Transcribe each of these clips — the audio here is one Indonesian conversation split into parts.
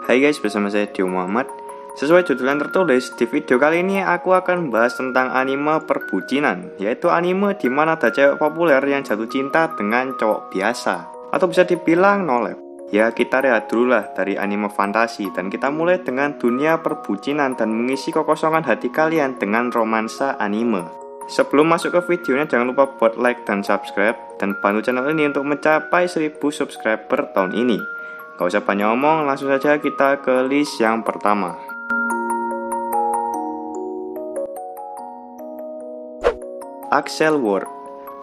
Hai guys, bersama saya Dio Muhammad. Sesuai judul yang tertulis, di video kali ini aku akan bahas tentang anime perbucinan, yaitu anime di mana ada cewek populer yang jatuh cinta dengan cowok biasa, atau bisa dibilang nolep. Ya, kita rehat dulu lah dari anime fantasi, dan kita mulai dengan dunia perbucinan dan mengisi kekosongan hati kalian dengan romansa anime. Sebelum masuk ke videonya, jangan lupa buat like dan subscribe, dan bantu channel ini untuk mencapai 1000 subscriber tahun ini. Gak usah banyak omong, langsung saja kita ke list yang pertama. Accel World.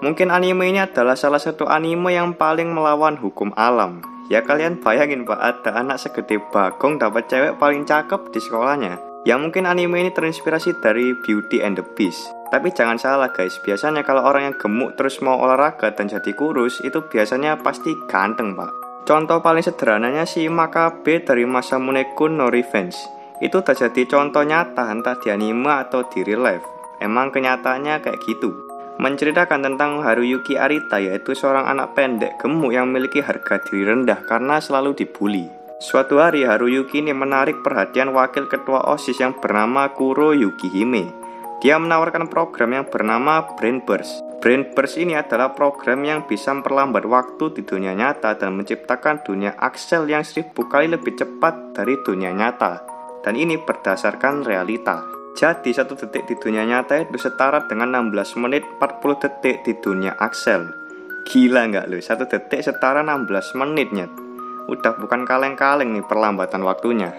Mungkin anime ini adalah salah satu anime yang paling melawan hukum alam. Ya kalian bayangin pak, ada anak segede bagong dapat cewek paling cakep di sekolahnya. Ya mungkin anime ini terinspirasi dari Beauty and the Beast. Tapi jangan salah guys, biasanya kalau orang yang gemuk terus mau olahraga dan jadi kurus, itu biasanya pasti ganteng pak. Contoh paling sederhananya si Makabe dari Masamune Kun no Revenge. Itu udah jadi contoh nyata entah di anime atau di real life. Emang kenyataannya kayak gitu. Menceritakan tentang Haruyuki Arita, yaitu seorang anak pendek gemuk yang memiliki harga diri rendah karena selalu dibully. Suatu hari Haruyuki ini menarik perhatian wakil ketua OSIS yang bernama Kuro Yukihime. Dia menawarkan program yang bernama Brain Burst. Brain Burst ini adalah program yang bisa memperlambat waktu di dunia nyata dan menciptakan dunia Accel yang 1000 kali lebih cepat dari dunia nyata. Dan ini berdasarkan realita. Jadi 1 detik di dunia nyata itu setara dengan 16 menit 40 detik di dunia Accel. Gila nggak lo? 1 detik setara 16 menitnya. Udah bukan kaleng-kaleng nih perlambatan waktunya.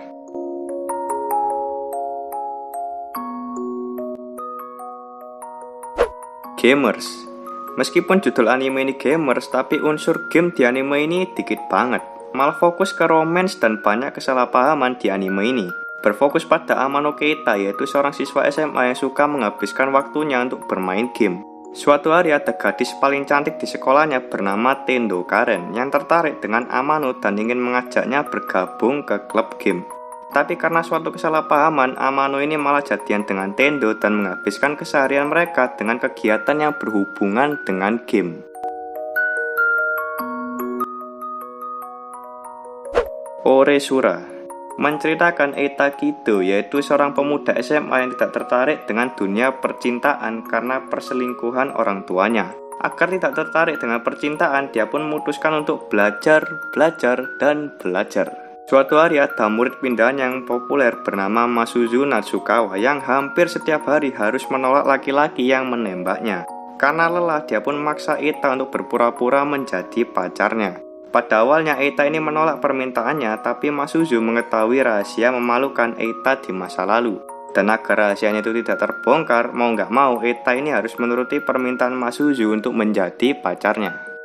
Gamers. Meskipun judul anime ini gamers, tapi unsur game di anime ini dikit banget. Malah fokus ke romance dan banyak kesalahpahaman di anime ini. Berfokus pada Amano Keita, yaitu seorang siswa SMA yang suka menghabiskan waktunya untuk bermain game. Suatu hari ada gadis paling cantik di sekolahnya bernama Tendo Karen yang tertarik dengan Amano dan ingin mengajaknya bergabung ke klub game. Tapi karena suatu kesalahpahaman, Amano ini malah jadian dengan Tendo dan menghabiskan keseharian mereka dengan kegiatan yang berhubungan dengan game. Oresura menceritakan Eita Kido, yaitu seorang pemuda SMA yang tidak tertarik dengan dunia percintaan karena perselingkuhan orang tuanya. Agar tidak tertarik dengan percintaan, dia pun memutuskan untuk belajar, dan belajar. Suatu hari ada murid pindahan yang populer bernama Masuzu Natsukawa yang hampir setiap hari harus menolak laki-laki yang menembaknya. Karena lelah, dia pun memaksa Eita untuk berpura-pura menjadi pacarnya. Pada awalnya Eita ini menolak permintaannya, tapi Masuzu mengetahui rahasia memalukan Eita di masa lalu. Dan agar rahasianya itu tidak terbongkar, mau nggak mau Eita ini harus menuruti permintaan Masuzu untuk menjadi pacarnya.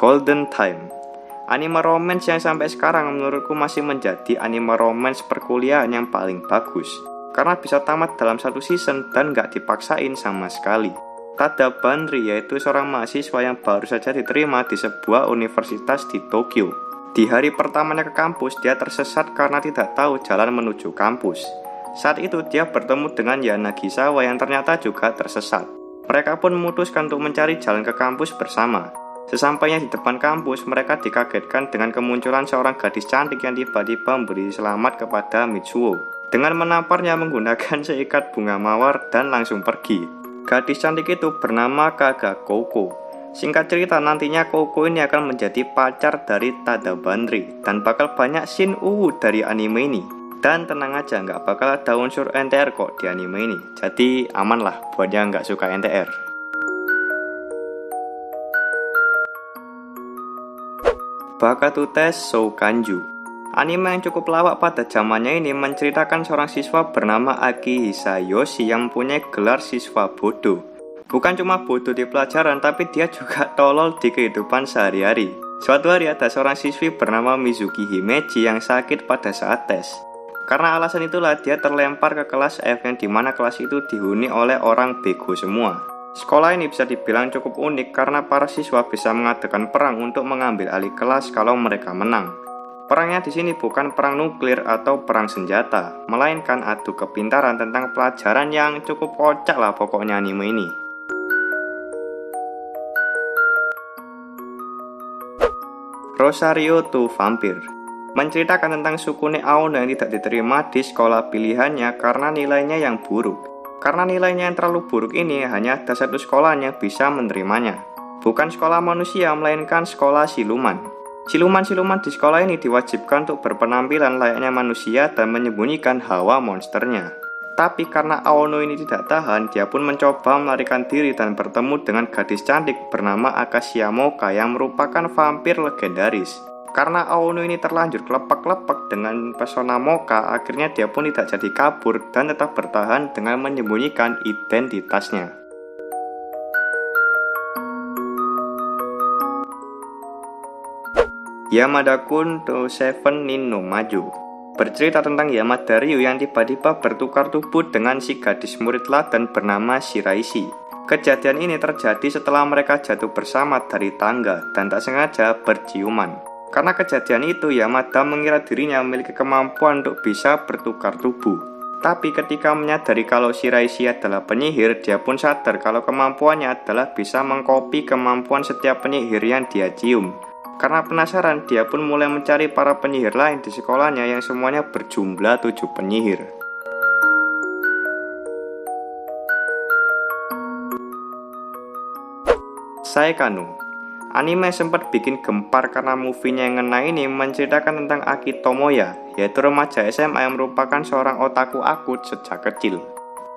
Golden Time. Anime romance yang sampai sekarang menurutku masih menjadi anime romance perkuliahan yang paling bagus. Karena bisa tamat dalam 1 season dan nggak dipaksain sama sekali. Tada Banri, yaitu seorang mahasiswa yang baru saja diterima di sebuah universitas di Tokyo. Di hari pertamanya ke kampus, dia tersesat karena tidak tahu jalan menuju kampus. Saat itu dia bertemu dengan Yanagisawa yang ternyata juga tersesat. Mereka pun memutuskan untuk mencari jalan ke kampus bersama. Sesampainya di depan kampus, mereka dikagetkan dengan kemunculan seorang gadis cantik yang tiba-tiba memberi selamat kepada Mitsuo dengan menamparnya menggunakan seikat bunga mawar dan langsung pergi. Gadis cantik itu bernama Kaga Koko. Singkat cerita, nantinya Koko ini akan menjadi pacar dari Tada Banri dan bakal banyak scene dari anime ini. Dan tenang aja, nggak bakal ada unsur NTR kok di anime ini. Jadi aman lah buat yang nggak suka NTR. Bakatutes Soukanju. Anime yang cukup lawak pada zamannya ini menceritakan seorang siswa bernama Aki Hisayoshi yang mempunyai gelar siswa bodoh. Bukan cuma bodoh di pelajaran, tapi dia juga tolol di kehidupan sehari-hari. Suatu hari ada seorang siswi bernama Mizuki Himeji yang sakit pada saat tes. Karena alasan itulah dia terlempar ke kelas F yang dimana kelas itu dihuni oleh orang bego semua. Sekolah ini bisa dibilang cukup unik karena para siswa bisa mengadakan perang untuk mengambil alih kelas kalau mereka menang. Perangnya di sini bukan perang nuklir atau perang senjata, melainkan adu kepintaran tentang pelajaran yang cukup kocak lah pokoknya anime ini. Rosario to Vampire, menceritakan tentang sukune Aono yang tidak diterima di sekolah pilihannya karena nilainya yang buruk. Karena nilainya yang terlalu buruk ini, hanya ada satu sekolah yang bisa menerimanya. Bukan sekolah manusia, melainkan sekolah siluman. Siluman-siluman di sekolah ini diwajibkan untuk berpenampilan layaknya manusia dan menyembunyikan hawa monsternya. Tapi karena Aono ini tidak tahan, dia pun mencoba melarikan diri dan bertemu dengan gadis cantik bernama Akasia Moka yang merupakan vampir legendaris. Karena Aono ini terlanjur kelepek-lepek dengan pesona Moka, akhirnya dia pun tidak jadi kabur dan tetap bertahan dengan menyembunyikan identitasnya. Yamada-kun to Seven nin no Maju, bercerita tentang Yamada Ryu yang tiba-tiba bertukar tubuh dengan si gadis murid laten bernama Shiraishi. Kejadian ini terjadi setelah mereka jatuh bersama dari tangga dan tak sengaja berciuman. Karena kejadian itu, Yamada mengira dirinya memiliki kemampuan untuk bisa bertukar tubuh. Tapi ketika menyadari kalau Shiraishi adalah penyihir, dia pun sadar kalau kemampuannya adalah bisa mengkopi kemampuan setiap penyihir yang dia cium. Karena penasaran, dia pun mulai mencari para penyihir lain di sekolahnya yang semuanya berjumlah 7 penyihir. Saekano, anime sempat bikin gempar karena movie-nya yang ngena ini menceritakan tentang Aki Tomoya, yaitu remaja SMA yang merupakan seorang otaku akut sejak kecil.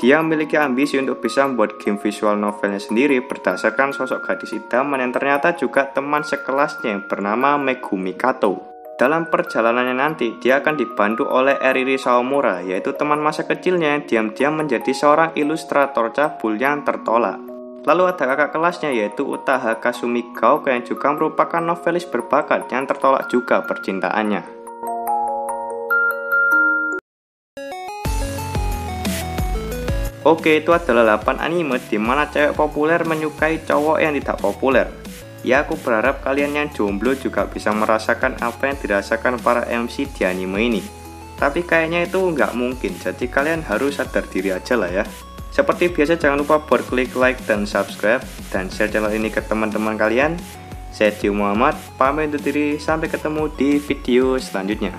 Dia memiliki ambisi untuk bisa membuat game visual novelnya sendiri berdasarkan sosok gadis idaman yang ternyata juga teman sekelasnya yang bernama Megumi Kato. Dalam perjalanannya nanti, dia akan dibantu oleh Eriri Sawamura, yaitu teman masa kecilnya yang diam-diam menjadi seorang ilustrator cabul yang tertolak. Lalu ada kakak kelasnya yaitu Utaha Kasumi Gaoka yang juga merupakan novelis berbakat yang tertolak juga percintaannya. Oke, itu adalah 8 anime di mana cewek populer menyukai cowok yang tidak populer. Ya, aku berharap kalian yang jomblo juga bisa merasakan apa yang dirasakan para MC di anime ini. Tapi kayaknya itu nggak mungkin, jadi kalian harus sadar diri aja lah ya. Seperti biasa, jangan lupa buat klik like dan subscribe, dan share channel ini ke teman-teman kalian. Saya Dio Muhammad, pamit undur diri, sampai ketemu di video selanjutnya.